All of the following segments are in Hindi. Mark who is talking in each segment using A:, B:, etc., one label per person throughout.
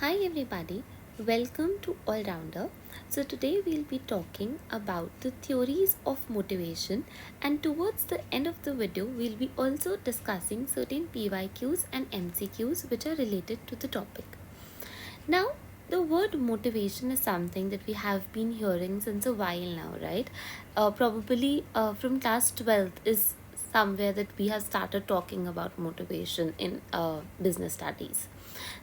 A: Hi everybody, welcome to All Rounder. So today we'll be talking about the theories of motivation, and towards the end of the video we'll be also discussing certain PYQs and MCQs which are related to the topic. Now, the word motivation is something that we have been hearing since a while now, right? Probably from class 12th is somewhere that we have started talking about motivation in business studies.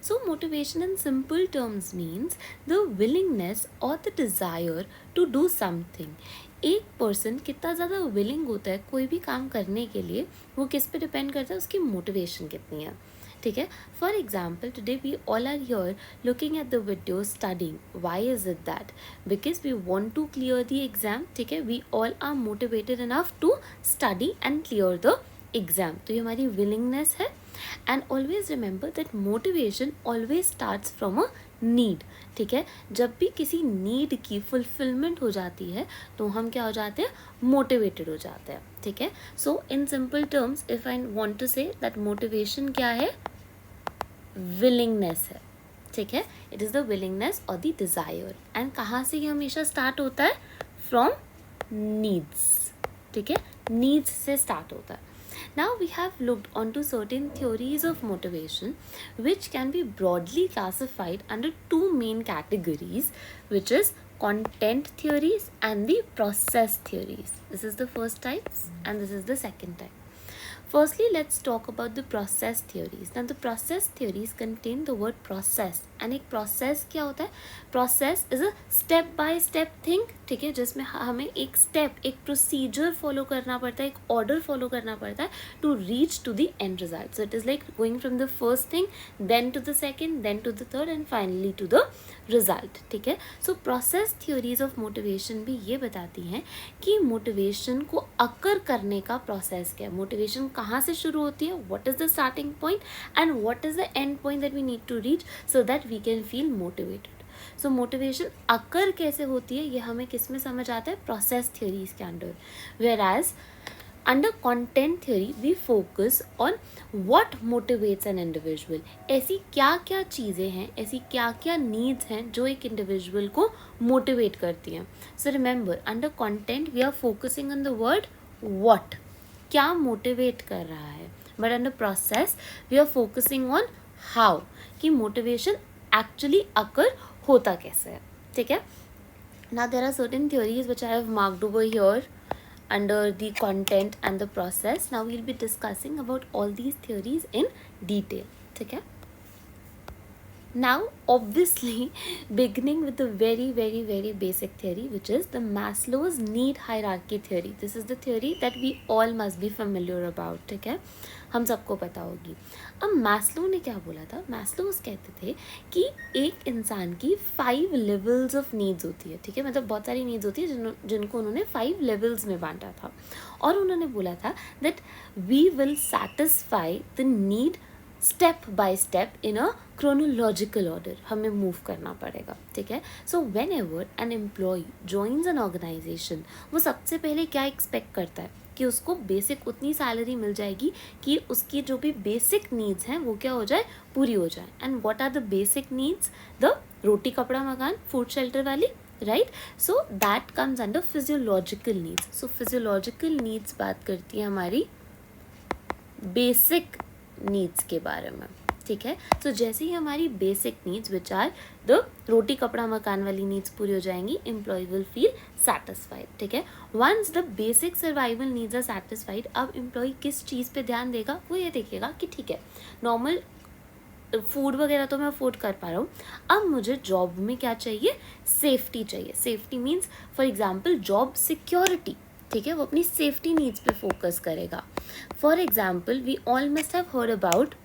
A: So, motivation in simple terms means the willingness or the desire to do something. एक पर्सन कितना ज़्यादा विलिंग होता है कोई भी काम करने के लिए, वो किस पे डिपेंड करता है, उसकी मोटिवेशन कितनी है. ठीक है. For example today we all are here looking at the video studying. Why is it that? Because we want to clear the exam. ठीक है. We all are motivated enough to study and clear the exam. तो ये हमारी विलिंगनेस है. And always remember that motivation always starts from a need. ठीक है. जब भी किसी नीड की फुलफिलमेंट हो जाती है तो हम क्या हो जाते हैं, मोटिवेटेड हो जाते हैं. ठीक है. So in simple terms if I want to say that motivation क्या है, विलिंगनेस है. ठीक है. इट इज़ द विलिंगनेस और द डिज़ायर. एंड कहाँ से ये हमेशा स्टार्ट होता है, फ्रॉम नीड्स. ठीक है. नीड्स से स्टार्ट होता है. Now we have looked onto certain theories of motivation which can be broadly classified under two main categories, which is content theories and the process theories. This is the first type and this is the second type. Firstly, let's talk about the process theories. Now, the process theories contain the word process. And एक process क्या होता है? Process is a step by step thing. ठीक है. जिसमें हमें एक step, एक procedure follow करना पड़ता है, एक order follow करना पड़ता है to reach to the end result. So, it is like going from the first thing, then to the second, then to the third and finally to the result. ठीक है. So, process theories of motivation भी ये बताती हैं कि motivation को अकर करने का process क्या है. Motivation कहाँ से शुरू होती है, what is the starting point and what is the end point that we need to reach so that we can feel motivated. So motivation अकर कैसे होती है ये हमें किस में समझ आता है, process theories के under. Whereas under content theory we focus on what motivates an individual. ऐसी क्या क्या चीज़ें हैं, ऐसी क्या क्या needs हैं जो एक individual को motivate करती हैं. So remember, under content we are focusing on the word what, क्या मोटिवेट कर रहा है. But under process we are focusing on how, कि मोटिवेशन एक्चुअली अकर होता कैसे है. ठीक है. Now there are certain theories which I have marked over here under the content and the process. Now we will be discussing about all these theories in detail. ठीक है. Now, obviously, beginning with the very basic theory, which is the Maslow's need hierarchy theory. This is the theory that we all must be familiar about. ठीक है. हम सबको पता होगी. अब मैस्लो ने क्या बोला था, मैस्लोस कहते थे कि एक इंसान की 5 लेवल्स ऑफ नीड्स होती है. ठीक है. मतलब बहुत सारी नीड्स होती है जिनको उन्होंने 5 लेवल्स में बांटा था. और उन्होंने बोला था that we will satisfy the need step by step in a chronological order. हमें मूव करना पड़ेगा. ठीक है. So whenever an employee joins an organisation, वो सबसे पहले क्या एक्सपेक्ट करता है कि उसको बेसिक उतनी सैलरी मिल जाएगी कि उसकी जो भी बेसिक नीड्स हैं वो क्या हो जाए, पूरी हो जाए. And what are the basic needs, the रोटी कपड़ा मकान फूड शेल्टर वाली, right. So that comes under physiological needs. So physiological needs बात करती है हमारी बेसिक नीड्स के बारे में. ठीक है. तो जैसे ही हमारी basic needs which are the रोटी कपड़ा मकान वाली नीड्स पूरी हो जाएंगी, एम्प्लॉय विल फील सेटिस्फाइड. ठीक है. Once the basic survival needs are satisfied, अब एम्प्लॉय किस चीज़ पे ध्यान देगा, वो ये देखेगा कि ठीक है नॉर्मल फूड वगैरह तो मैं अफोर्ड कर पा रहा हूँ, अब मुझे जॉब में क्या चाहिए, सेफ्टी चाहिए. Safety means for example job security. ठीक है. वो अपनी सेफ्टी नीड्स पे फोकस करेगा. For example we all must have heard about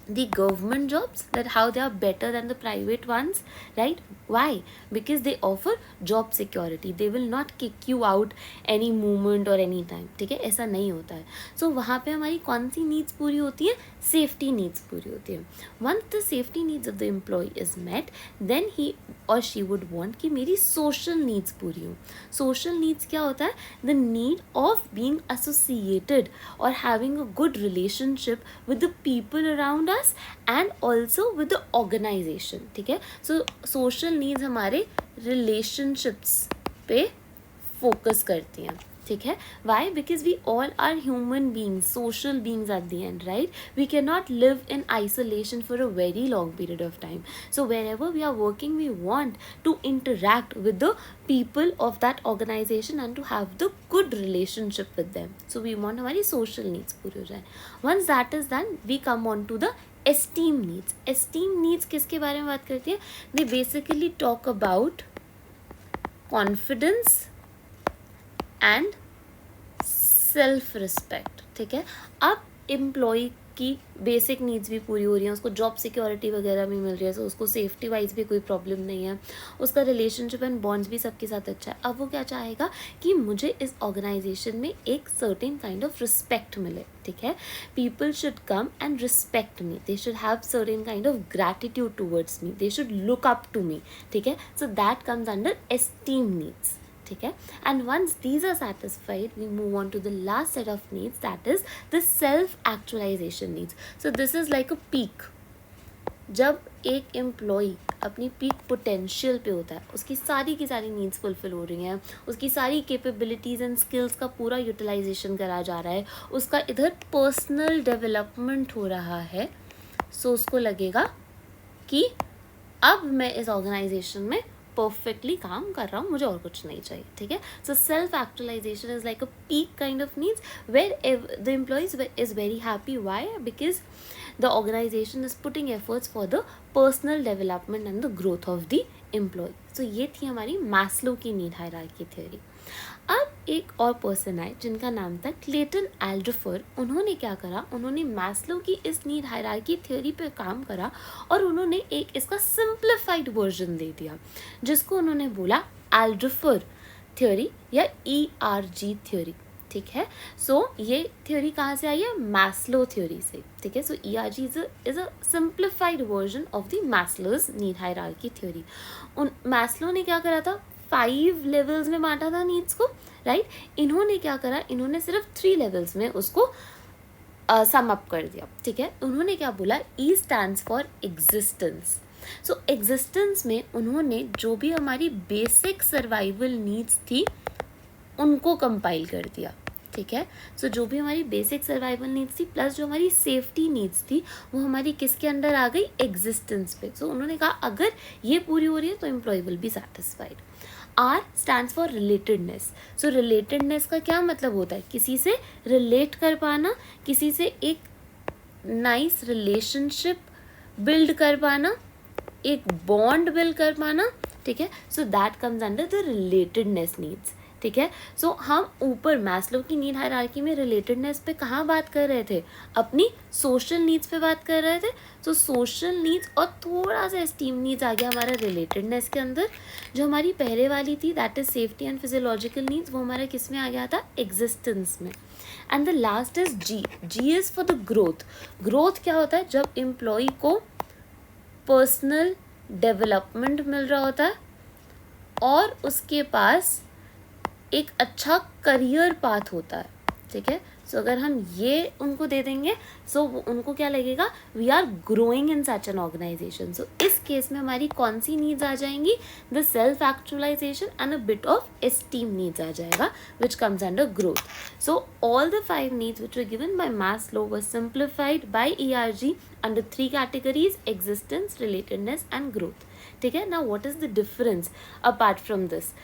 A: the government jobs, that how they are better than the private ones, right? Why? Because they offer job security. They will not kick you out any moment or any time. ठीक है. ऐसा नहीं होता है. So वहाँ पे हमारी कौन सी नीड्स पूरी होती है, सेफ्टी नीड्स पूरी होती है. Once the safety needs of the employee is met, then he or she would want कि मेरी social needs पूरी हो. Social needs क्या होता है, the need of being associated or having a good relationship with the people around us us and also with the organization. ठीक है, so social needs हमारे relationships पे focus करती हैं. ठीक है, why? Because we all are human beings, social beings at the end, right? We cannot live in isolation for a very long period of time. So wherever we are working, we want to interact with the people of that organization and to have the good relationship with them. So we want हमारी social needs पूरी हो जाए. Once that is done, we come on to the esteem needs. Esteem needs किसके बारे में बात करती है? They basically talk about confidence and self respect. ठीक है, अब एम्प्लॉय की बेसिक नीड्स भी पूरी हो रही हैं, उसको जॉब सिक्योरिटी वगैरह भी मिल रही है, तो उसको सेफ्टी वाइज भी कोई प्रॉब्लम नहीं है, उसका रिलेशनशिप एंड बॉन्ड्स भी सबके साथ अच्छा है. अब वो क्या चाहेगा कि मुझे इस ऑर्गेनाइजेशन में एक सर्टेन काइंड ऑफ रिस्पेक्ट मिले. ठीक है, people should come and respect me, they should have certain kind of gratitude towards me, they should look up to me. ठीक है, so that comes under esteem needs. ठीक है, and once these are satisfied we move on to the last set of needs, that is the self actualisation needs. So this is like a peak. जब एक एम्प्लॉय अपनी पीक पोटेंशियल पे होता है, उसकी सारी की सारी नीड्स फुलफिल हो रही हैं, उसकी सारी कैपेबिलिटीज़ एंड स्किल्स का पूरा यूटिलाइजेशन करा जा रहा है, उसका इधर पर्सनल डेवलपमेंट हो रहा है, सो उसको लगेगा कि अब मैं इस ऑर्गेनाइजेशन में परफेक्टली काम कर रहा हूँ, मुझे और कुछ नहीं चाहिए. ठीक है, so self actualisation is like a peak kind of needs where the employees is very happy. Why? Because the organization is putting efforts for the personal development and the growth of the employee. So ये थी हमारी मैस्लो की नीड हायरार्की थ्योरी. अब एक और पर्सन आए जिनका नाम था क्लेटन एल्डरफर. उन्होंने क्या करा, उन्होंने मैस्लो की इस नीड हायरार्की थ्योरी पे काम करा और उन्होंने एक इसका सिंप्लीफाइड वर्जन दे दिया जिसको उन्होंने बोला एल्डरफर थ्योरी या ERG थ्योरी. ठीक है, सो ये थ्योरी कहाँ से आई है? मैस्लो थ्योरी से. ठीक है, सो ERG is a simplified version of the Maslow's need hierarchy theory. उन मैस्लो ने क्या करा था, 5 लेवल्स में बांटा था नीड्स को, राइट. इन्होंने क्या करा, इन्होंने सिर्फ 3 लेवल्स में उसको सम अप कर दिया. ठीक है, उन्होंने क्या बोला, E stands for existence. So existence में उन्होंने जो भी हमारी बेसिक सर्वाइवल नीड्स थी उनको कंपाइल कर दिया. ठीक है, सो जो भी हमारी बेसिक सर्वाइवल नीड्स थी प्लस जो हमारी सेफ्टी नीड्स थी वो हमारी किसके अंडर आ गई, एग्जिस्टेंस पे. सो उन्होंने कहा अगर ये पूरी हो रही है तो employee will be satisfied. R stands for relatedness. So relatedness का क्या मतलब होता है, किसी से रिलेट कर पाना, किसी से एक नाइस रिलेशनशिप बिल्ड कर पाना, एक बॉन्ड बिल्ड कर पाना. ठीक है, so that comes under the relatedness needs. ठीक है, सो हम ऊपर मैस्लो की नीड हायरार्की में रिलेटेडनेस पे कहाँ बात कर रहे थे, अपनी सोशल नीड्स पे बात कर रहे थे. सो सोशल नीड्स और थोड़ा सा एस्टीम नीड्स आ गया हमारा रिलेटेडनेस के अंदर. जो हमारी पहले वाली थी that is safety and physiological needs, वो हमारा किस में आ गया था, एग्जिस्टेंस में. And the last is G is for the growth. Growth क्या होता है, जब एम्प्लॉय को पर्सनल डेवलपमेंट मिल रहा होता है और उसके पास एक अच्छा करियर पाथ होता है. ठीक है, सो अगर हम ये उनको दे देंगे सो उनको क्या लगेगा, we are growing in such an organization. So इस केस में हमारी कौन सी नीड्स आ जाएंगी, the self actualization and a bit of esteem needs आ जाएगा which comes under growth. So all the 5 needs which were given by Maslow were simplified by ERG under 3 categories, existence, relatedness and growth. ठीक है, now what is the difference apart from this?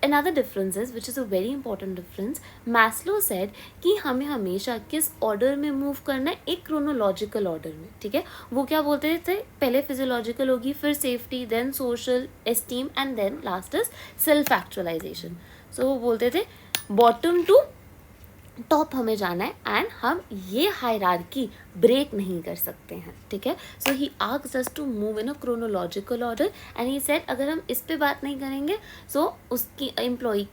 A: Another difference is, which is a very important difference, Maslow said कि हमें हमेशा किस ऑर्डर में मूव करना है, एक क्रोनोलॉजिकल ऑर्डर में. ठीक है, वो क्या बोलते थे, पहले फिजियोलॉजिकल होगी, फिर safety, then social, esteem and then last is self actualization. So वो बोलते थे बॉटम टू टॉप हमें जाना है एंड हम ये हायरार्की ब्रेक नहीं कर सकते हैं. ठीक है, so he asked us to move in a chronological order and he said अगर हम इस पे बात नहीं करेंगे सो उसकी एम्प्लॉय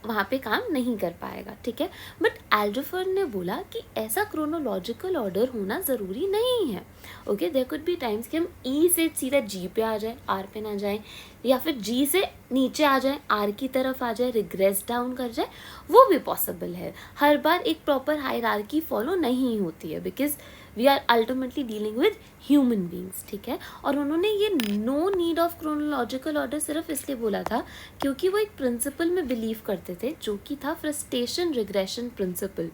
A: वहाँ पे काम नहीं कर पाएगा. ठीक है, बट एल्डरफर ने बोला कि ऐसा क्रोनोलॉजिकल ऑर्डर होना ज़रूरी नहीं है. Okay, there could be times कि हम E से सीधा G पे आ जाए, R पे ना जाए, या फिर G से नीचे आ जाए, R की तरफ आ जाए, रिग्रेस डाउन कर जाए, वो भी पॉसिबल है. हर बार एक प्रॉपर हायरार्की फॉलो नहीं होती है because we are ultimately dealing with human beings, ठीक है। और उन्होंने ये no need of chronological order सिर्फ इसलिए बोला था क्योंकि वो एक प्रिंसिपल में बिलीव करते थे जो कि था फ्रस्ट्रेशन रिग्रेशन प्रिंसिपल।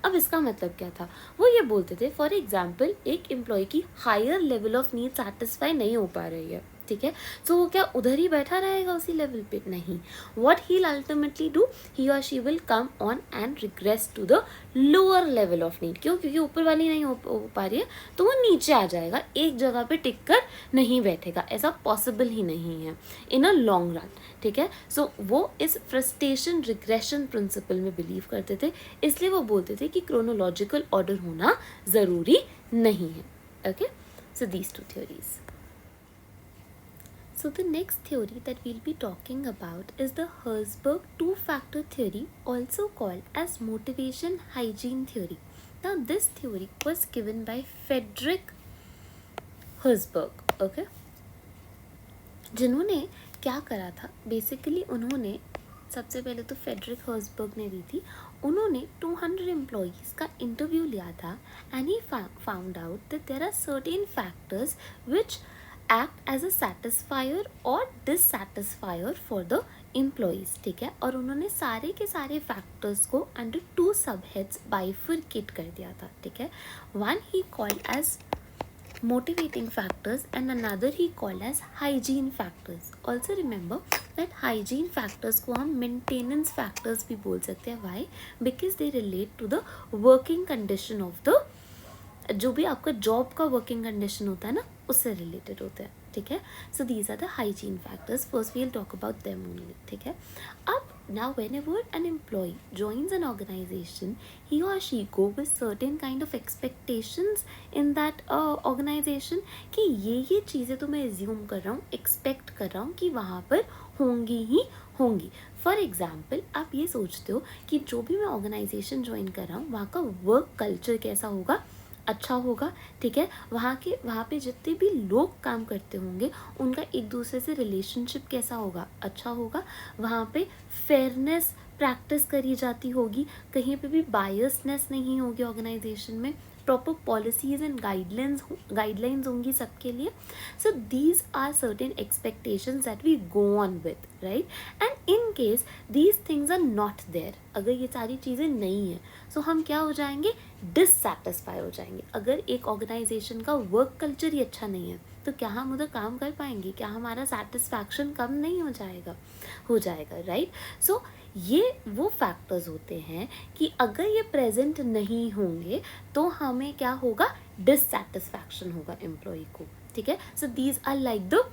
A: अब इसका मतलब क्या था, वो ये बोलते थे फॉर एग्जाम्पल एक एम्प्लॉय की higher level of need satisfy नहीं हो पा रही है, ठीक है, तो वो क्या उधर ही बैठा रहेगा उसी लेवल पे? नहीं, what he ultimately do, he और she will come on and regress to the lower level of need. क्यों? क्योंकि ऊपर वाली नहीं हो पा रही है तो वो नीचे आ जाएगा, एक जगह पे टिक कर नहीं बैठेगा, ऐसा पॉसिबल ही नहीं है इन अ लॉन्ग रन, ठीक है। सो वो इस फ्रस्ट्रेशन रिग्रेशन प्रिंसिपल में बिलीव करते थे, इसलिए वो बोलते थे कि क्रोनोलॉजिकल ऑर्डर होना ज़रूरी नहीं है। Okay, so these two theories. So the next theory that we'll be talking about is the Herzberg two-factor theory, also called as motivation hygiene theory. Now this theory was given by Friedrich Herzberg, okay? जिन्होंने क्या करा था, बेसिकली उन्होंने सबसे पहले तो फ्रेडरिक हर्जबर्ग ने दी थी, उन्होंने 200 एम्प्लॉयज़ का इंटरव्यू लिया था and he found out that there are certain factors which act as a satisfier or dissatisfier for the employees, ठीक है। और उन्होंने सारे के सारे फैक्टर्स को अंडर 2 सबहेड्स बाइफरकेट कर दिया था, ठीक है। One he called as motivating factors and another he called as hygiene factors. Also remember that hygiene factors को हम maintenance factors भी बोल सकते हैं. Why? Because they relate to the working condition of the, जो भी आपका जॉब का वर्किंग कंडीशन होता है ना, उससे रिलेटेड होता है, ठीक है। So these are the hygiene factors. First we will talk about them only, ठीक है। अब now whenever an employee joins an organization, he or she go with certain kind of expectations in that organization कि ये चीज़ें तो मैं एज्यूम कर रहा हूँ, एक्सपेक्ट कर रहा हूँ कि वहाँ पर होंगी ही होंगी. फॉर एग्जाम्पल आप ये सोचते हो कि जो भी मैं ऑर्गेनाइजेशन ज्वाइन कर रहा हूँ वहाँ का वर्क कल्चर कैसा होगा, अच्छा होगा, ठीक है। वहाँ पे जितने भी लोग काम करते होंगे उनका एक दूसरे से रिलेशनशिप कैसा होगा, अच्छा होगा। वहाँ पे फेयरनेस प्रैक्टिस करी जाती होगी, कहीं पे भी बायसनेस नहीं होगी ऑर्गेनाइजेशन में, प्रॉपर पॉलिसीज एंड गाइडलाइंस होंगी सबके लिए. So these are certain expectations that we go on with, right. And in case these things are not there, अगर ये सारी चीज़ें नहीं हैं, सो हम क्या हो जाएंगे, डिससैटिस्फाई हो जाएंगे. अगर एक ऑर्गेनाइजेशन का वर्क कल्चर ही अच्छा नहीं है तो क्या हम उधर काम कर पाएंगे, क्या हमारा सेटिस्फैक्शन कम नहीं हो जाएगा, राइट. सो ये वो फैक्टर्स होते हैं कि अगर ये प्रेजेंट नहीं होंगे तो हमें क्या होगा, डिससैटिस्फैक्शन होगा एम्प्लॉय को, ठीक है. So these are like the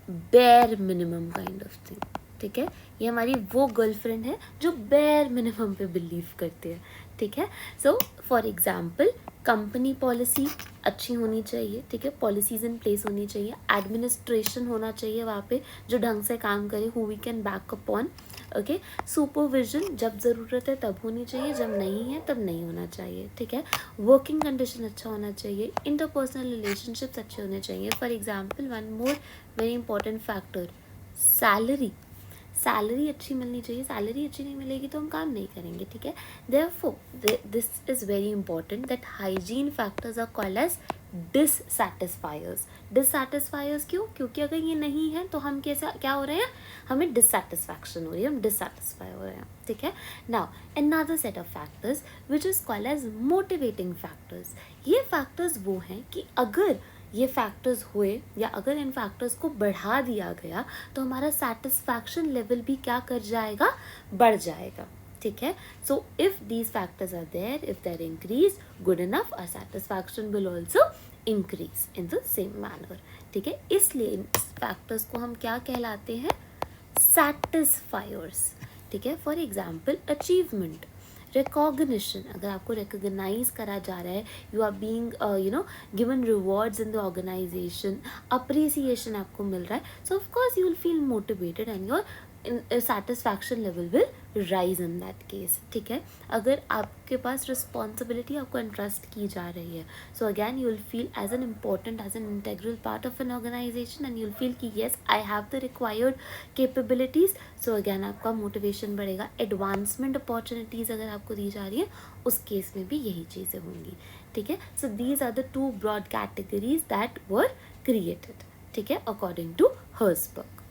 A: bare minimum kind of thing, ठीक है. ये हमारी वो गर्लफ्रेंड है जो बेयर मिनिमम पे बिलीव करती है, ठीक है. So for example company policy अच्छी होनी चाहिए, ठीक है. पॉलिसीज इन प्लेस होनी चाहिए, एडमिनिस्ट्रेशन होना चाहिए वहाँ पे जो ढंग से काम करे, who we can back upon, okay. Supervision जब ज़रूरत है तब होनी चाहिए, जब नहीं है तब नहीं होना चाहिए, ठीक है. वर्किंग कंडीशन अच्छा होना चाहिए, इंटरपर्सनल रिलेशनशिप्स अच्छे होने चाहिए. For example one more very important factor, salary अच्छी मिलनी चाहिए. सैलरी अच्छी नहीं मिलेगी तो हम काम नहीं करेंगे, ठीक है. Therefore this is very important that hygiene factors are called as dissatisfiers. क्यों? क्योंकि अगर ये नहीं है तो हम क्या हो रहे हैं, हमें डिससैटिस्फैक्शन हो रही है, हम डिससैटिस्फाई हो रहे हैं, ठीक है. Now another set of factors which is called as motivating factors. ये फैक्टर्स वो हैं कि अगर ये फैक्टर्स हुए या अगर इन फैक्टर्स को बढ़ा दिया गया तो हमारा सेटिस्फैक्शन लेवल भी क्या कर जाएगा, बढ़ जाएगा, ठीक है. So if these factors are there, if they are increase good enough, our satisfaction will also increase in the same manner, ठीक है. इसलिए इन फैक्टर्स को हम क्या कहलाते हैं, सेटिस्फायर्स, ठीक है. फॉर एग्जाम्पल अचीवमेंट, रिकॉग्निशन, अगर आपको रिकॉग्नाइज करा जा रहा है, you are being given rewards in the organization, appreciation आपको मिल रहा है, so of course you will feel motivated and your satisfaction level will rise in that case, ठीक है. अगर आपके पास रिस्पॉन्सिबिलिटी आपको एंट्रस्ट की जा रही है, so again you will feel as an important, as an integral part of an organization and you will feel कि yes I have the required capabilities. So again आपका मोटिवेशन बढ़ेगा. एडवांसमेंट अपॉर्चुनिटीज़ अगर आपको दी जा रही है उस केस में भी यही चीज़ें होंगी, ठीक है. So these are the 2 broad categories that were created, ठीक है, according to Herzberg.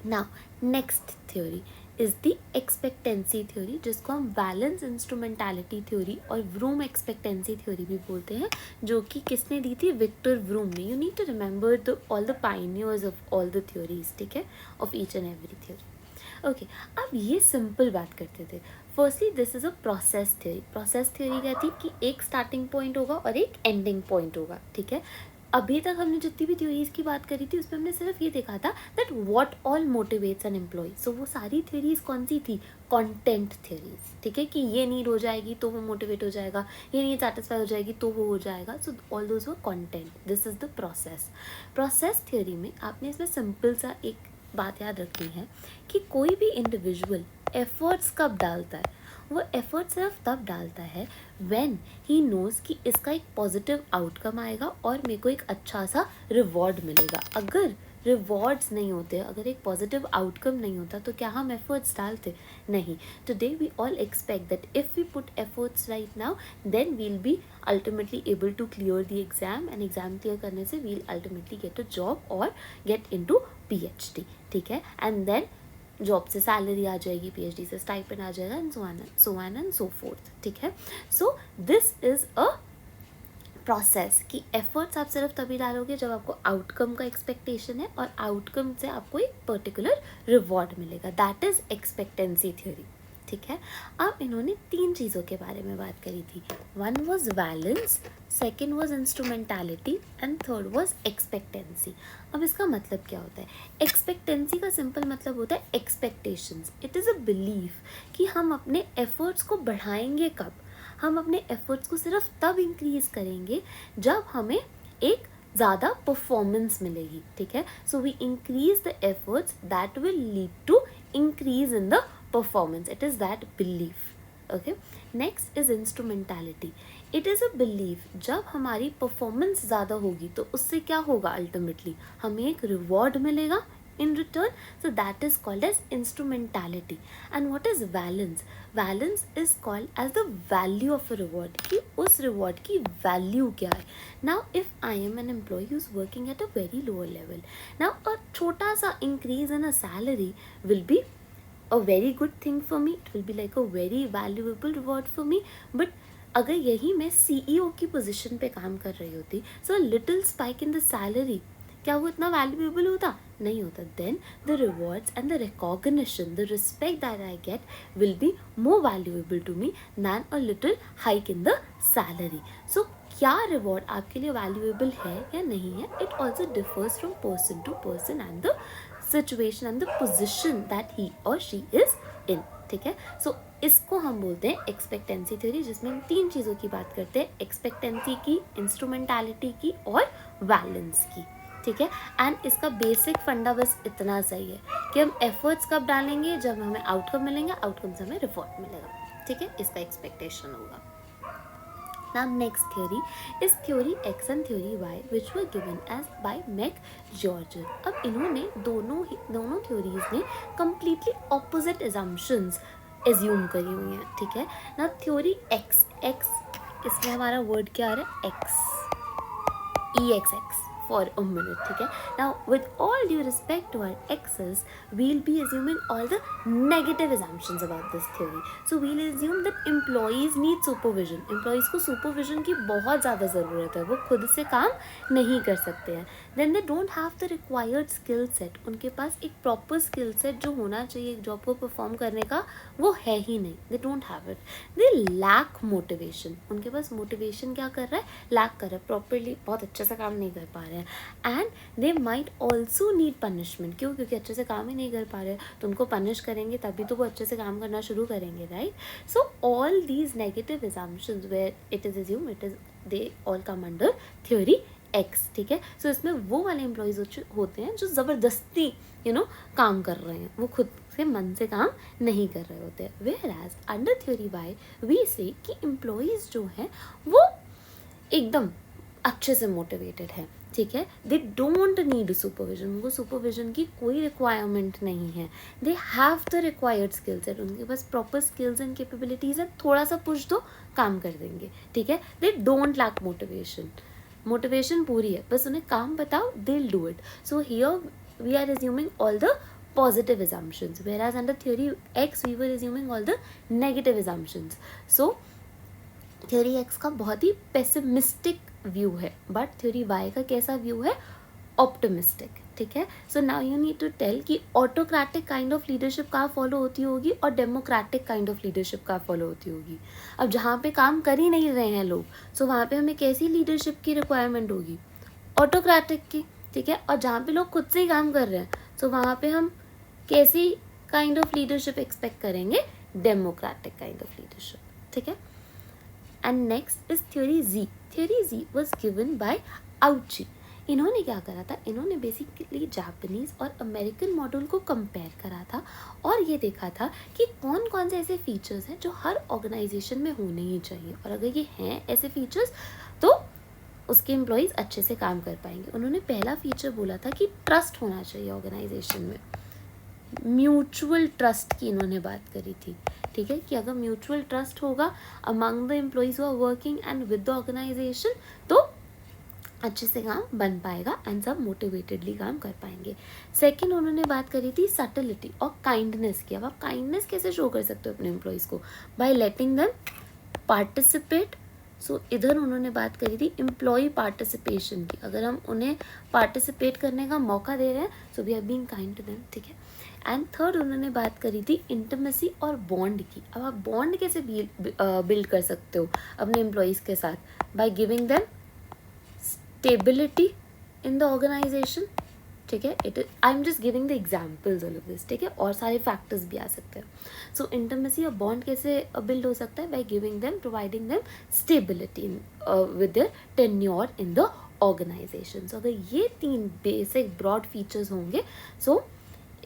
A: Now next theory is the expectancy theory, जिसको हम वैलेंस इंस्ट्रूमेंटैलिटी थ्योरी और व्रूम एक्सपेक्टेंसी थ्योरी भी बोलते हैं, जो कि किसने दी थी, विक्टर व्रूम ने. You need to remember the all the pioneers of all the theories, ठीक है, of each and every theory. Okay, अब ये सिंपल बात करते थे. Firstly this is a process theory. Process theory क्या थी कि एक स्टार्टिंग पॉइंट होगा और एक एंडिंग पॉइंट होगा, ठीक है. अभी तक हमने जितनी भी थ्योरीज की बात करी थी उसमें हमने सिर्फ ये देखा था that what all motivates an employee. So वो सारी थ्योरीज कौन सी थी, कंटेंट थ्योरीज, ठीक है, कि ये नीड हो जाएगी तो वो मोटिवेट हो जाएगा, ये नीड सेटिस्फाई हो जाएगी तो वो हो जाएगा. So all those were content. This is the process. Process theory में आपने इसमें सिंपल सा एक बात याद रखनी है कि कोई भी इंडिविजुअल एफर्ट्स कब डालता है, वो एफर्ट सिर्फ तब डालता है व्हेन ही नोज़ कि इसका एक पॉजिटिव आउटकम आएगा और मेरे को एक अच्छा सा रिवॉर्ड मिलेगा. अगर रिवॉर्ड्स नहीं होते, अगर एक पॉजिटिव आउटकम नहीं होता, तो क्या हम एफर्ट्स डालते? नहीं. Today we all expect that if we put efforts right now then we'll be ultimately able to clear the exam, and exam clear करने से we'll ultimately get a job और गेट इनटू PhD, ठीक है, एंड देन जॉब से सैलरी आ जाएगी, PhD से स्टाइपेंड आ जाएगा, and so on and so forth, ठीक है. So this is a process कि एफर्ट्स आप सिर्फ तभी डालोगे जब आपको आउटकम का एक्सपेक्टेशन है और आउटकम से आपको एक पर्टिकुलर रिवॉर्ड मिलेगा. दैट इज एक्सपेक्टेंसी थ्योरी, ठीक है. अब इन्होंने 3 चीज़ों के बारे में बात करी थी. One was valence, second was instrumentality and third was expectancy. अब इसका मतलब क्या होता है? एक्सपेक्टेंसी का सिंपल मतलब होता है expectations. It is a belief कि हम अपने एफर्ट्स को बढ़ाएंगे कब, हम अपने एफर्ट्स को सिर्फ तब इंक्रीज करेंगे जब हमें एक ज़्यादा परफॉर्मेंस मिलेगी, ठीक है. So we increase the efforts that will lead to increase in the performance. It is that belief. Okay, next is instrumentality. It is a belief जब हमारी परफॉर्मेंस ज़्यादा होगी तो उससे क्या होगा, अल्टीमेटली हमें एक रिवॉर्ड मिलेगा in return. So that is called as instrumentality. And what is valence? Valence is called as the value of a reward, कि उस रिवॉर्ड की वैल्यू क्या है. Now if I am an employee who is working at a very lower level, now a छोटा सा increase in a salary will be a very good thing for me. It will be like a very valuable reward for me. But अगर यही मैं CEO की पोजीशन पे काम कर रही होती, so a little spike in the salary, क्या वो इतना valuable होता? नहीं होता. Then the rewards and the recognition, the respect that I get will be more valuable to me than a little hike in the salary. So क्या रिवॉर्ड आपके लिए वैल्यूएबल है या नहीं है, it also differs from person to person and the situation and the position that he और शी इज इन, ठीक है. सो इसको हम बोलते हैं एक्सपेक्टेंसी थ्योरी, जिसमें हम 3 चीज़ों की बात करते हैं, एक्सपेक्टेंसी की, इंस्ट्रूमेंटैलिटी की और वैलेंस की, ठीक है. एंड इसका बेसिक फंडा बस इतना सही है कि हम एफर्ट्स कब डालेंगे, जब हमें आउटकम मिलेंगे, आउटकम से हमें रिवॉर्ड मिलेगा, ठीक है. इसका एक्सपेक्टेशन होगा. Now next theory is theory X and theory Y, which were given as by McGeorge. अब इन्होंने दोनों theories ने completely opposite assumptions assume करी हुई हैं, ठीक है. Now theory X इसमें हमारा word क्या आ रहा है, EXX for a minute, ठीक है. Now with all due respect to our X's, we'll be assuming all the negative assumptions about this theory. So we'll assume that employees need supervision. Employees को supervision की बहुत ज़्यादा ज़रूरत है, वो खुद से काम नहीं कर सकते हैं. Then they don't have the required skill set. उनके पास एक proper skill set जो होना चाहिए एक जॉब को परफॉर्म करने का, वो है ही नहीं. They don't have it. They lack motivation. उनके पास motivation क्या कर रहा है, lack कर रहा है, properly बहुत अच्छे से काम नहीं कर पा रहे हैं. And they might also need punishment. क्यों? क्योंकि अच्छे से काम ही नहीं कर पा रहे, तो उनको पनिश करेंगे तभी तो वो अच्छे से काम करना शुरू करेंगे, right. So all these negative assumptions where it is assumed, it is they all come under theory X, ठीक है. सो इसमें वो वाले एम्प्लॉयज़ होते हैं जो ज़बरदस्ती काम कर रहे हैं, वो खुद से मन से काम नहीं कर रहे होते हैं. whereas under theory Y we say कि एम्प्लॉयज़ जो हैं वो एकदम अच्छे से मोटिवेटेड है, ठीक है, दे डोंट नीड सुपरविजन, उनको सुपरविजन की कोई रिक्वायरमेंट नहीं है, they have the required skill set, उनके पास प्रॉपर स्किल्स एंड कैपेबिलिटीज़ है, थोड़ा सा पुश दो काम कर देंगे, ठीक है, they don't lack motivation, motivation पूरी है, बस उन्हें काम बताओ, they will do it. So here we are assuming all the positive assumptions, whereas under theory X we were assuming all the negative assumptions. So theory X का बहुत ही पेसिमिस्टिक व्यू है, बट थ्योरी वाई का कैसा व्यू है, ऑप्टिमिस्टिक. ठीक है, so now you need to tell कि ऑटोक्रेटिक काइंड ऑफ लीडरशिप कहाँ फॉलो होती होगी और डेमोक्रेटिक काइंड ऑफ लीडरशिप कहाँ फॉलो होती होगी. अब जहाँ पे काम कर ही नहीं रहे हैं लोग, सो वहाँ पे हमें कैसी लीडरशिप की रिक्वायरमेंट होगी, ऑटोक्रेटिक की. ठीक है, और जहाँ पे लोग खुद से ही काम कर रहे हैं, सो वहाँ पे हम कैसी काइंड ऑफ लीडरशिप एक्सपेक्ट करेंगे, डेमोक्रेटिक काइंड ऑफ लीडरशिप. ठीक है, and next is theory G. Theory G was given by Ouchi. इन्होंने क्या करा था, इन्होंने बेसिकली जापानीज और अमेरिकन मॉडल को कंपेयर करा था और ये देखा था कि कौन कौन से ऐसे फीचर्स हैं जो हर ऑर्गेनाइजेशन में होने ही चाहिए, और अगर ये हैं ऐसे फीचर्स तो उसके एम्प्लॉयज़ अच्छे से काम कर पाएंगे. उन्होंने पहला फीचर बोला था कि ट्रस्ट होना चाहिए ऑर्गेनाइजेशन में, म्यूचुअल ट्रस्ट की इन्होंने बात करी थी. ठीक है, कि अगर म्यूचुअल ट्रस्ट होगा among the employees who are working and with the organization तो अच्छे से काम बन पाएगा एंड सब मोटिवेटेडली काम कर पाएंगे. सेकंड उन्होंने बात करी थी सटलिटी और काइंडनेस की. अब आप काइंडनेस कैसे शो कर सकते हो अपने एम्प्लॉयज़ को, बाय लेटिंग देम पार्टिसिपेट. सो इधर उन्होंने बात करी थी एम्प्लॉय पार्टिसिपेशन की. अगर हम उन्हें पार्टिसिपेट करने का मौका दे रहे हैं, so we are being kind to them. ठीक है, एंड थर्ड उन्होंने बात करी थी इंटीमेसी और बॉन्ड की. अब आप बॉन्ड कैसे बिल्ड कर सकते हो अपने एम्प्लॉयज़ के साथ, by giving them stability in the organization. ठीक है, it I am just giving the examples all of this. ठीक है, और सारे फैक्टर्स भी आ सकते हैं. सो इंटीमेसी और बॉन्ड कैसे बिल्ड हो सकता है, by giving them, providing them stability with their tenure in the organization. So अगर ये तीन बेसिक ब्रॉड फीचर्स होंगे, सो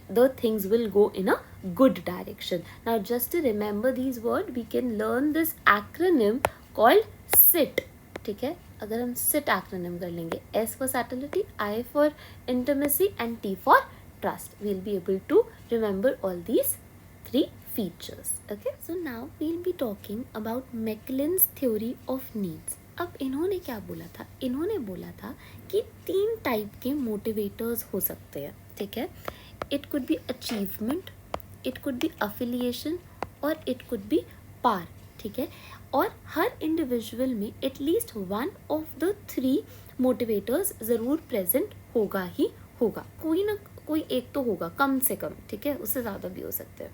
A: the things will go in a good direction. Now just to remember these words, we can learn this acronym called SIT. ठीक है, अगर हम SIT acronym कर लेंगे, S for satellity, I for intimacy and T for trust, we'll be able to remember all these three features. Okay, so now we'll be talking about Macklin's theory of needs. अब इन्होंने क्या बोला था, इन्होंने बोला था कि तीन टाइप के मोटिवेटर्स हो सकते हैं. ठीक है, it could be achievement, it could be affiliation और it could be power. ठीक है, और हर इंडिविजुअल में at least one of the three motivators ज़रूर प्रेजेंट होगा ही होगा, कोई ना कोई एक तो होगा कम से कम. ठीक है, उससे ज़्यादा भी हो सकते हैं.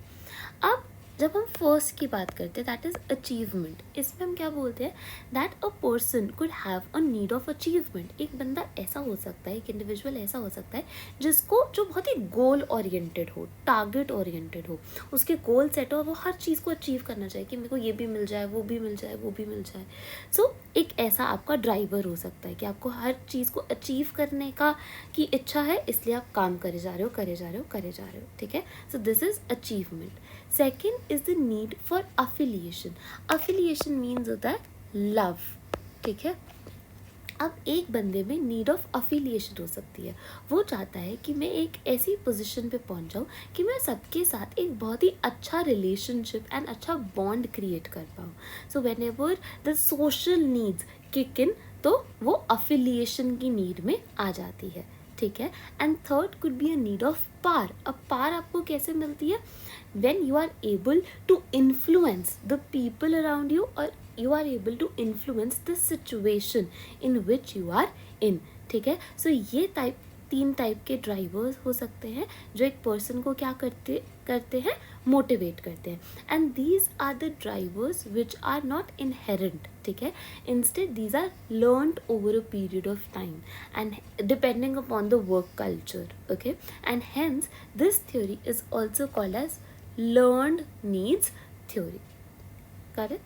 A: अब जब हम फर्स्ट की बात करते हैं, दैट इज़ अचीवमेंट, इसमें हम क्या बोलते हैं, that a person could have a need of achievement. एक बंदा ऐसा हो सकता है, एक इंडिविजुअल ऐसा हो सकता है जिसको, जो बहुत ही गोल ओरिएंटेड हो, टारगेट ओरिएंटेड हो, उसके गोल सेट हो, वो हर चीज़ को अचीव करना चाहिए कि मेरे को ये भी मिल जाए, वो भी मिल जाए, वो भी मिल जाए. सो एक ऐसा आपका ड्राइवर हो सकता है कि आपको हर चीज़ को अचीव करने का की इच्छा है, इसलिए आप काम करे जा रहे हो, करे जा रहे हो, करे जा रहे हो. ठीक है, so this is achievement. Second is the need for affiliation. Affiliation means होता है लव. ठीक है, अब एक बंदे में नीड ऑफ अफिलिएशन हो सकती है, वो चाहता है कि मैं एक ऐसी पोजीशन पे पहुंच जाऊँ कि मैं सबके साथ एक बहुत ही अच्छा रिलेशनशिप एंड अच्छा बॉन्ड क्रिएट कर पाऊँ. So when ever the social needs kick in, तो वो अफिलिएशन की नीड में आ जाती है. ठीक है, and third could be a need of power. अब पावर आपको कैसे मिलती है, when you are able to influence the people around you or you are able to influence the situation in which you are in. ठीक है, सो ये तीन टाइप के ड्राइवर्स हो सकते हैं जो एक पर्सन को क्या करते हैं, मोटिवेट करते हैं. And these are the drivers which are not inherent. ठीक है, instead these are learned over a period of time and depending upon the work culture. Okay, and hence this theory is also called as learned needs theory. Got it?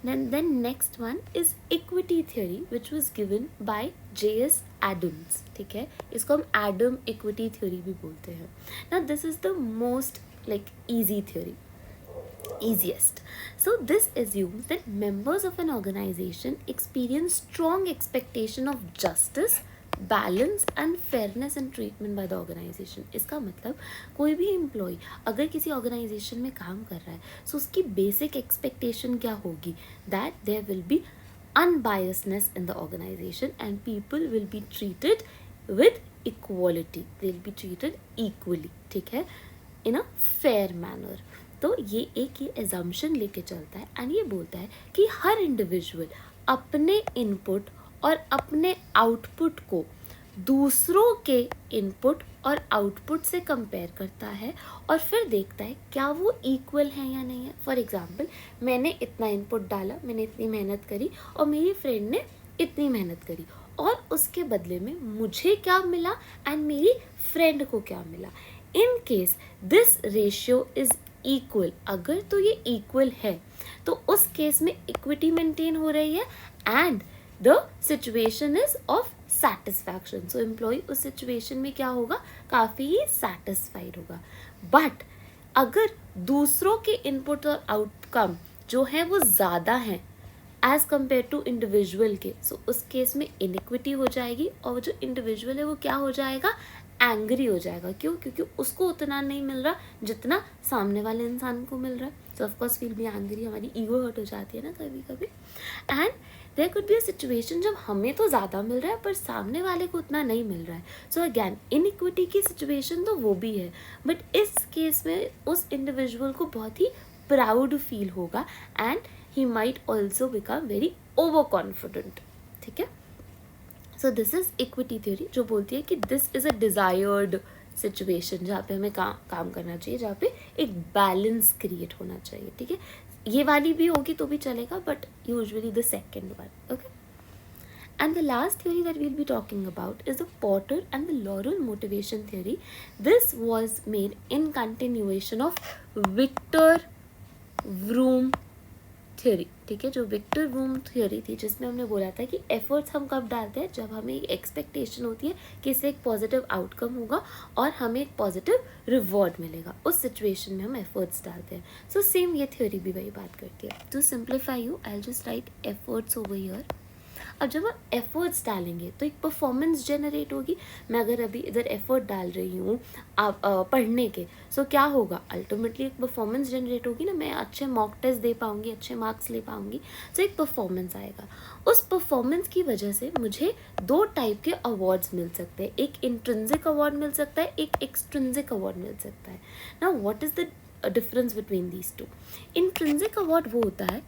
A: Then next one is equity theory, which was given by J.S. Adams. ठीक है, इसको हम Adam equity theory भी बोलते हैं. Now this is the most like easy theory, easiest. So this assumes that members of an organization experience strong expectation of justice, balance and fairness in treatment by the organization. इसका मतलब कोई भी एम्प्लॉय अगर किसी ऑर्गेनाइजेशन में काम कर रहा है सो उसकी बेसिक एक्सपेक्टेशन क्या होगी, that there will be unbiasedness in the organization and people will be treated with equality, they'll be treated equally, ठीक है, in a fair manner। तो ये एक ये assumption लेके चलता है एंड ये बोलता है कि हर इंडिविजुअल अपने इनपुट और अपने आउटपुट को दूसरों के इनपुट और आउटपुट से कंपेयर करता है और फिर देखता है क्या वो इक्वल है या नहीं है। फॉर एग्जांपल, मैंने इतना इनपुट डाला, मैंने इतनी मेहनत करी और मेरी फ्रेंड ने इतनी मेहनत करी और उसके बदले में मुझे क्या मिला एंड मेरी फ्रेंड को क्या मिला। In case this ratio is equal, अगर तो ये इक्वल है तो उस केस में इक्विटी मेंटेन हो रही है and the situation is of satisfaction. So employee उस सिचुएशन में क्या होगा, काफ़ी ही सेटिस्फाइड होगा। बट अगर दूसरों के इनपुट और आउटकम जो है वो ज़्यादा हैं एज कम्पेयर टू इंडिविजुअल के, सो उस केस में इनइक्विटी हो जाएगी और जो इंडिविजुअल है वो क्या हो जाएगा, एंग्री हो जाएगा। क्यों? क्योंकि उसको उतना नहीं मिल रहा जितना सामने वाले इंसान को मिल रहा है। सो ऑफकोर्स विल बी एंग्री, हमारी ईगो हर्ट हो जाती है ना कभी कभी। And there could be a situation जब हमें तो ज़्यादा मिल रहा है पर सामने वाले को उतना नहीं मिल रहा है। सो अगैन इनइक्विटी की सिचुएशन तो वो भी है, बट इस केस में उस इंडिविजुअल को बहुत ही प्राउड फील होगा and he might also become very over confident, ठीक है। So this is equity theory जो बोलती है कि this is a desired situation जहाँ पे हमें काम करना चाहिए, जहाँ पे एक बैलेंस क्रिएट होना चाहिए, ठीक है। ये वाली भी होगी तो भी चलेगा, but usually the second one, okay. And the last theory that we'll be talking about is the Porter and the Laurel motivation theory. This was made in continuation of Victor Vroom theory, ठीक है। जो विक्टर वूम थ्योरी थी जिसमें हमने बोला था कि एफर्ट्स हम कब डालते हैं, जब हमें एक एक्सपेक्टेशन होती है कि इससे एक पॉजिटिव आउटकम होगा और हमें एक पॉजिटिव रिवॉर्ड मिलेगा, उस सिचुएशन में हम एफर्ट्स डालते हैं। सो सेम ये थ्योरी भी वही बात करती है। To simplify you I just write efforts over here. अब जब हम एफर्ट्स डालेंगे तो एक परफॉर्मेंस जनरेट होगी। मैं अगर अभी इधर एफर्ट डाल रही हूँ आप पढ़ने के, सो क्या होगा, अल्टीमेटली एक परफॉर्मेंस जनरेट होगी ना, मैं अच्छे मॉक टेस्ट दे पाऊँगी, अच्छे मार्क्स ले पाऊँगी, सो एक परफॉर्मेंस आएगा। उस परफॉर्मेंस की वजह से मुझे दो टाइप के अवार्ड्स मिल सकते हैं, एक इंट्रिंसिक अवार्ड मिल सकता है, एक एक्सट्रिंसिक अवार्ड मिल सकता है। Now what is the difference between these two? Intrinsic award वो होता है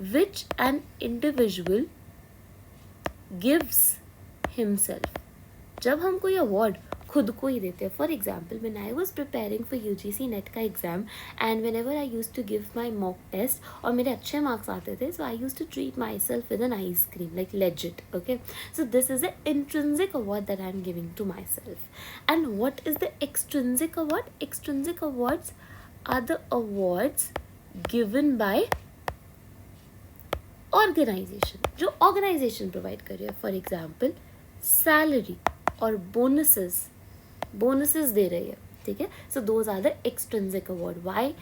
A: which an individual gives himself. जब हम कोई अवार्ड खुद को ही देते हैं, for example when I was preparing for UGC net का exam and whenever I used to give my mock test और मेरे अच्छे मार्क्स आते थे, so I used to treat myself with an ice cream like legit, okay. So this is a intrinsic award that I am giving to my self. And what is the extrinsic award? Extrinsic awards are the awards given by organization, जो ऑर्गेनाइजेशन प्रोवाइड कर रही है। फॉर एग्जाम्पल सैलरी और बोनसेस दे रही है, ठीक है। So those are the extrinsic award. Why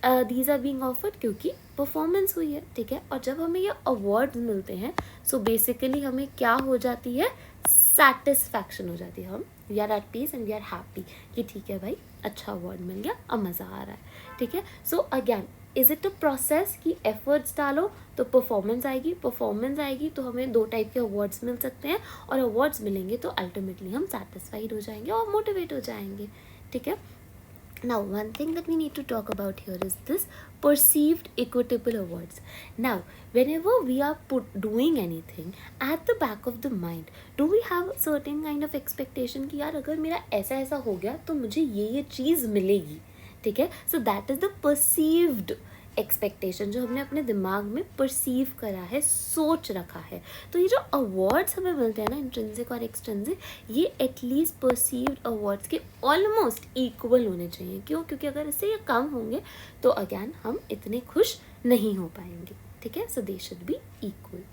A: these are being offered? क्योंकि परफॉर्मेंस हुई है, ठीक है। और जब हमें ये अवार्ड मिलते हैं सो बेसिकली हमें क्या हो जाती है, सेटिस्फैक्शन हो जाती है। हम we are at peace and we are happy कि ठीक है भाई, अच्छा अवार्ड मिल गया, अब मज़ा आ रहा है, ठीक है। So again is it a process कि एफर्ट्स डालो तो परफॉर्मेंस आएगी तो हमें दो टाइप के अवार्ड्स मिल सकते हैं और अवार्ड्स मिलेंगे तो अल्टीमेटली हम सेटिस्फाइड हो जाएंगे और मोटिवेट हो जाएंगे, ठीक है। Now, one thing that we need to talk about here is this perceived equitable awards. Now, whenever we are doing anything, at the back of the mind, do we have a certain kind of expectation कि यार अगर मेरा ऐसा हो गया तो मुझे ये चीज़ मिलेगी, ठीक है। So that is the perceived expectation, जो हमने अपने दिमाग में परसीव करा है, सोच रखा है। तो ये जो अवार्ड्स हमें मिलते हैं ना, इंट्रिंसिक और एक्सट्रिंसिक, ये एटलीस्ट परसीव्ड अवार्ड्स के ऑलमोस्ट इक्वल होने चाहिए। क्यों? क्योंकि अगर इससे ये कम होंगे तो अगैन हम इतने खुश नहीं हो पाएंगे, ठीक है। So they should be equal.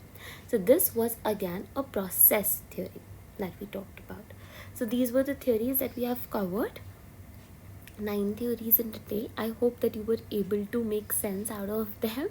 A: So this was again a process theory that we talked about. So these were the theories that we have covered. 9 theories in detail. I hope that you were able to make sense out of them.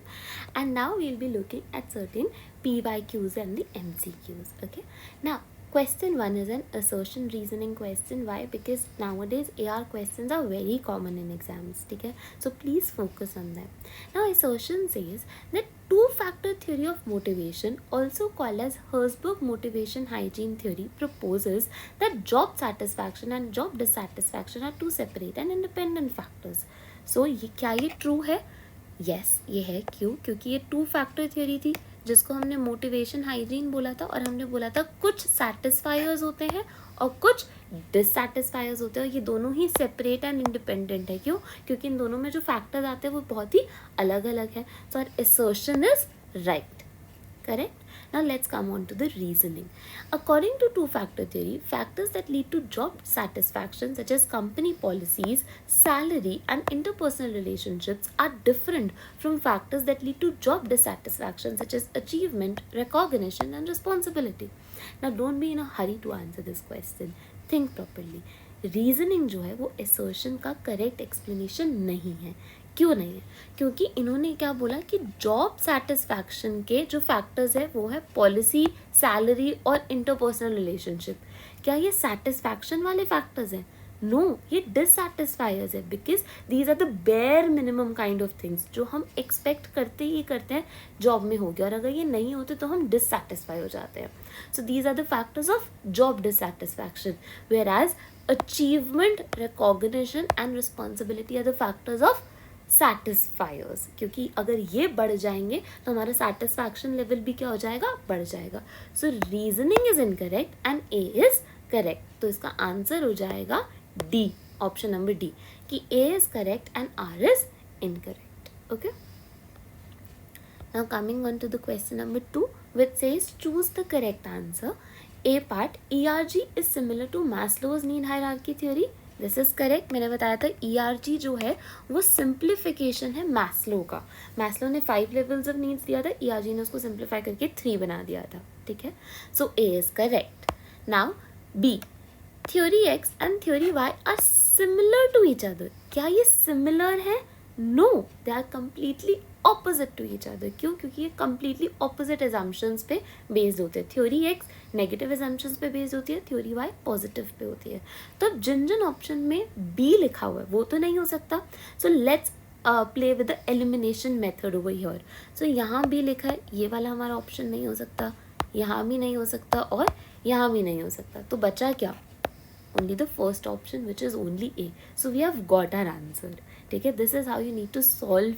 A: And now we'll be looking at certain PYQs and the MCQs. Okay. Now, Question 1 is an assertion reasoning question. Why? Because nowadays AR questions are very common in exams. Okay? So please focus on them. Now assertion says that two-factor theory of motivation, also called as Herzberg motivation hygiene theory, proposes that job satisfaction and job dissatisfaction are two separate and independent factors. So ये क्या ये true है? Yes, ये है. क्यों? क्योंकि ये टू फैक्टर थ्योरी थी जिसको हमने मोटिवेशन हाइजीन बोला था, और हमने बोला था कुछ सेटिस्फायर्स होते हैं और कुछ डिससेटिस्फायर्स होते हैं, और ये दोनों ही सेपरेट एंड इंडिपेंडेंट है. क्यों? क्योंकि इन दोनों में जो फैक्टर्स आते हैं वो बहुत ही अलग अलग है. So our assertion is right. Correct? Now let's come on to the reasoning. According to two-factor theory, factors that lead to job satisfaction such as company policies, salary and interpersonal relationships are different from factors that lead to job dissatisfaction such as achievement, recognition and responsibility. Now don't be in a hurry to answer this question. Think properly. Reasoning जो है वो assertion का करेक्ट एक्सप्लेनेशन नहीं है. क्यों नहीं है? क्योंकि इन्होंने क्या बोला कि जॉब सेटिस्फैक्शन के जो फैक्टर्स है वो है पॉलिसी, सैलरी और इंटरपर्सनल रिलेशनशिप. क्या ये सेटिस्फैक्शन वाले फैक्टर्स हैं? नो, ये डिससेटिस्फायर्स है. Because these are the bare minimum kind of things जो हम एक्सपेक्ट करते ही करते हैं जॉब में हो गया, और अगर ये नहीं होते तो हम डिससेटिस्फाई हो जाते हैं. So these are the factors of job dissatisfaction, whereas achievement, recognition and responsibility are the factors of satisfiers. क्योंकि अगर ये बढ़ जाएंगे तो हमारा satisfaction level भी क्या हो जाएगा? बढ़ जाएगा. So reasoning is incorrect and A is correct. तो इसका आंसर हो जाएगा D, ऑप्शन नंबर D, कि A is correct and R is incorrect. Okay. Now coming on to the question number 2, which says choose the correct answer. A part, ERG is similar to Maslow's need hierarchy theory. This is correct. मैंने बताया था ERG जो है वो सिंप्लीफिकेशन है मैस्लो का. मैस्लो ने 5 लेवल्स ऑफ नीड्स दिया था, ERG ने उसको सिंप्लीफाई करके 3 बना दिया था. ठीक है. सो A is correct. Now B, theory X and theory Y are similar to each other. क्या ये similar है? No, they are completely opposite to each other. क्यों? क्योंकि ये completely opposite assumptions पे based होते हैं. Theory X नेगेटिव assumptions पे based होती है, theory Y पॉजिटिव पे होती है. तो जिन जिन ऑप्शन में B लिखा हुआ है वो तो नहीं हो सकता. So let's play with the elimination method over here. So यहाँ B लिखा है, ये वाला हमारा ऑप्शन नहीं हो सकता, यहाँ भी नहीं हो सकता और यहाँ भी नहीं हो सकता. तो बचा क्या? Only the first option, which is only A. So we have got our answer. ठीक है. This is how you need to solve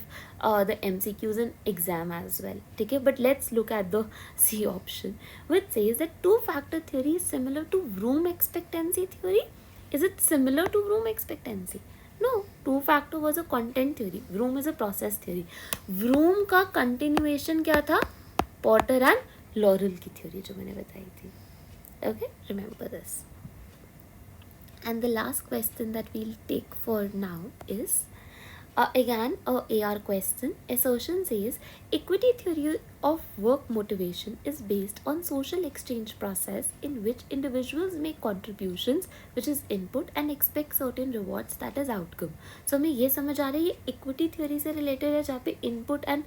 A: the MCQs in exam as well. ठीक है. But let's look at the C option, which says that two-factor theory is similar to Vroom expectancy theory. Is it similar to Vroom expectancy? No. Two-factor was a content theory. Vroom is a process theory. Vroom का continuation क्या था? Porter and Laurel की theory जो मैंने बताई थी. Okay. Remember this. And the last question that we'll take for now is again a AR question. Assertion says equity theory of work motivation is based on social exchange process in which individuals make contributions, which is input, and expect certain rewards, that is outcome. So हमें ये समझ आ रही है ये equity theory से related है जहाँ पे input and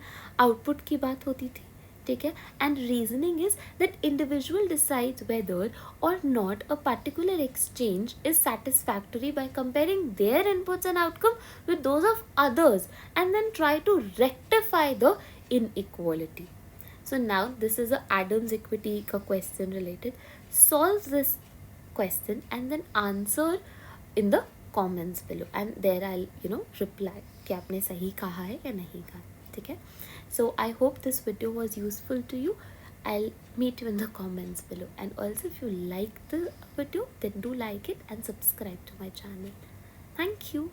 A: output की बात होती थी. ठीक है. And reasoning is that individual decides whether or not a particular exchange is satisfactory by comparing their inputs and outcome with those of others and then try to rectify the inequality. So now this is a Adams equity का question related. Solve this question and then answer in the comments below and there I'll reply कि आपने सही कहा है या नहीं कहा. ठीक है. So I hope this video was useful to you. I'll meet you in the comments below. And also if you like the video, then do like it and subscribe to my channel. Thank you.